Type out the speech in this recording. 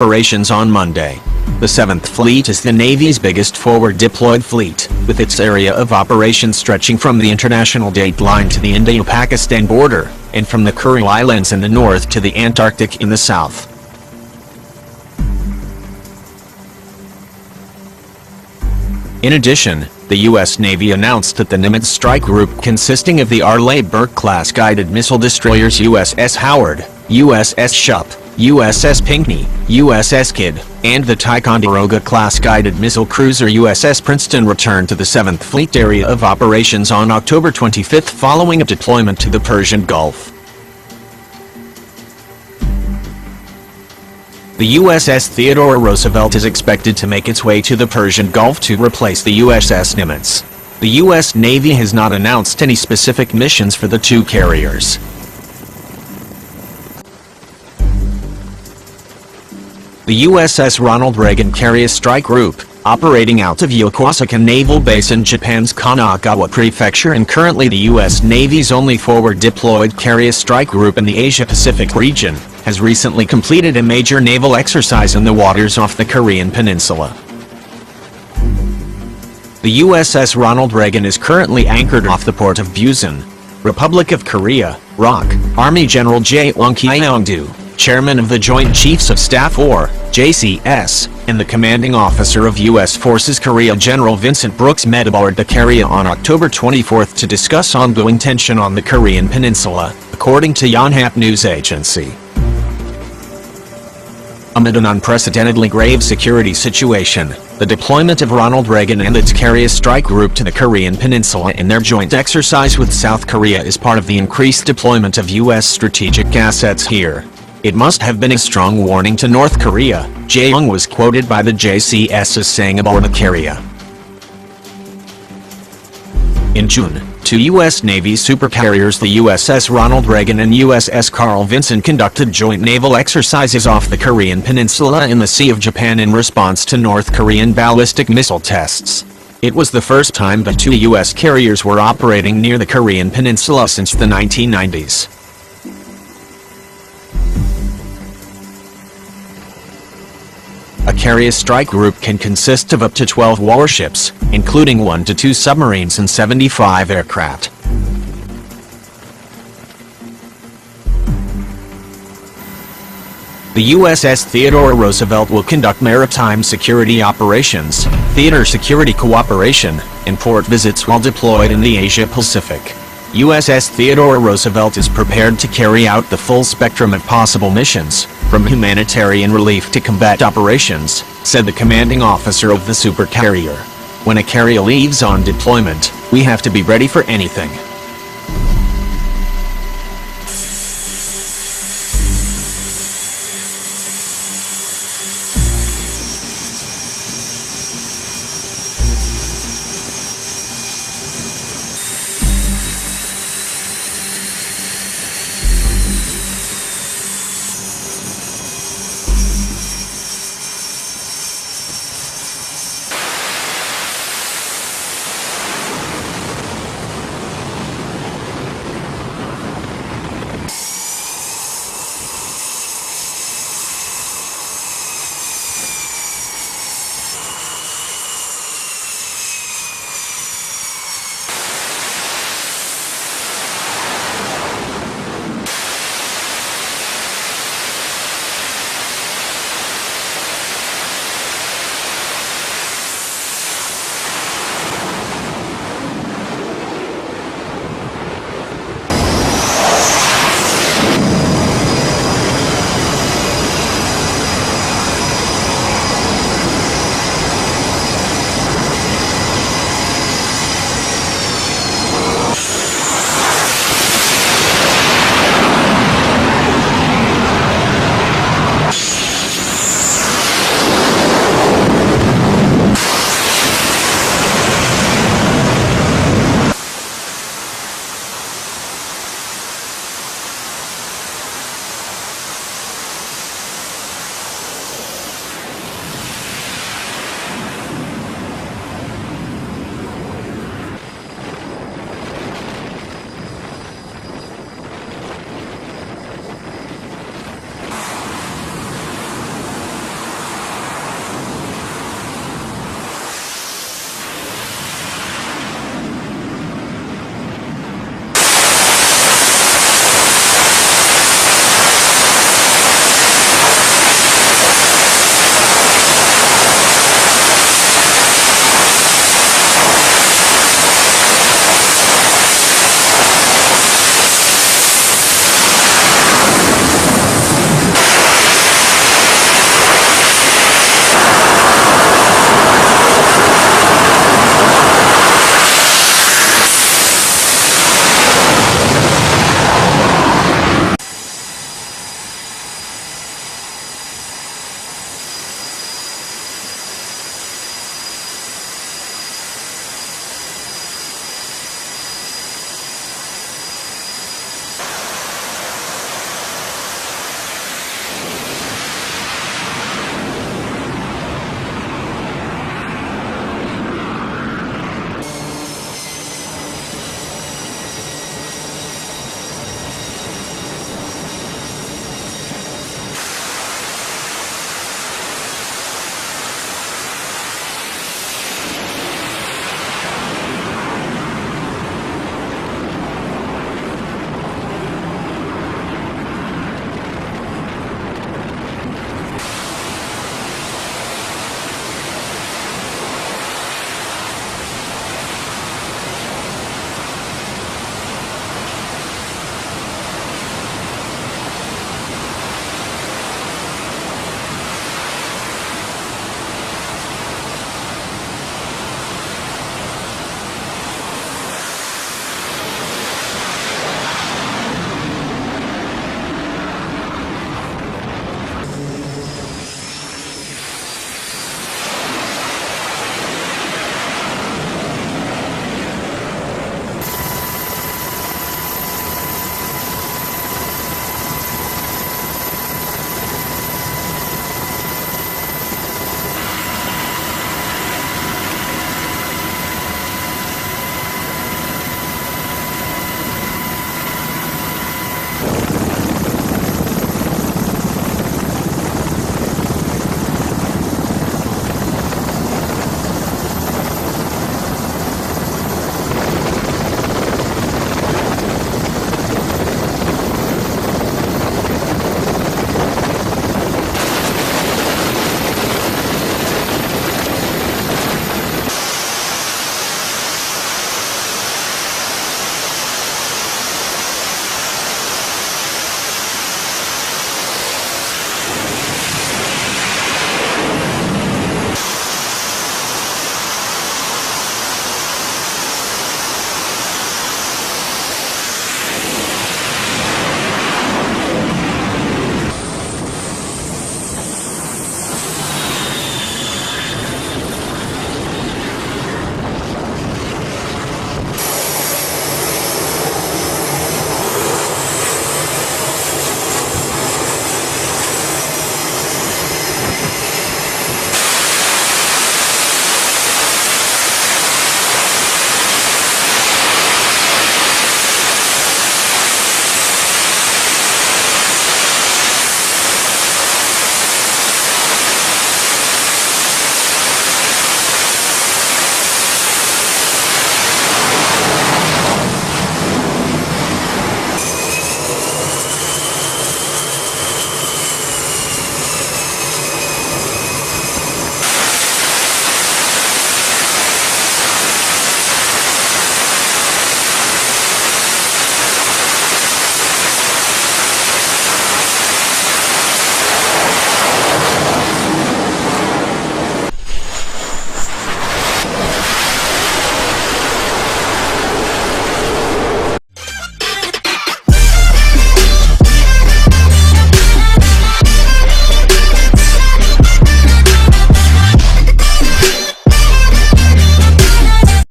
operations on Monday. The 7th Fleet is the Navy's biggest forward-deployed fleet, with its area of operation stretching from the international date line to the Indo-Pakistan border, and from the Kuril Islands in the north to the Antarctic in the south. In addition, the U.S. Navy announced that the Nimitz strike group consisting of the Arleigh-Burke-class guided missile destroyers USS Howard, USS Shup, USS Pinckney, USS Kidd, and the Ticonderoga-class guided missile cruiser USS Princeton returned to the 7th Fleet area of operations on October 25 following a deployment to the Persian Gulf. The USS Theodore Roosevelt is expected to make its way to the Persian Gulf to replace the USS Nimitz. The U.S. Navy has not announced any specific missions for the two carriers. The USS Ronald Reagan Carrier Strike Group, operating out of Yokosuka Naval Base in Japan's Kanagawa Prefecture and currently the U.S. Navy's only forward-deployed carrier strike group in the Asia-Pacific region, has recently completed a major naval exercise in the waters off the Korean Peninsula. The USS Ronald Reagan is currently anchored off the port of Busan, Republic of Korea, ROK. Army General Jae-won Kyung-do, Chairman of the Joint Chiefs of Staff or JCS, and the commanding officer of U.S. Forces Korea General Vincent Brooks met aboard the carrier on October 24 to discuss ongoing tension on the Korean Peninsula, according to Yonhap News Agency. Amid an unprecedentedly grave security situation, the deployment of Ronald Reagan and its carrier strike group to the Korean Peninsula in their joint exercise with South Korea is part of the increased deployment of U.S. strategic assets here. It must have been a strong warning to North Korea, Jae-young was quoted by the JCS as saying aboard the carrier. In June, two U.S. Navy supercarriers, the USS Ronald Reagan and USS Carl Vinson, conducted joint naval exercises off the Korean Peninsula in the Sea of Japan in response to North Korean ballistic missile tests. It was the first time that two U.S. carriers were operating near the Korean Peninsula since the 1990s. A carrier strike group can consist of up to 12 warships, including 1 to 2 submarines and 75 aircraft. The USS Theodore Roosevelt will conduct maritime security operations, theater security cooperation, and port visits while deployed in the Asia-Pacific. USS Theodore Roosevelt is prepared to carry out the full spectrum of possible missions, from humanitarian relief to combat operations, said the commanding officer of the supercarrier. When a carrier leaves on deployment, we have to be ready for anything.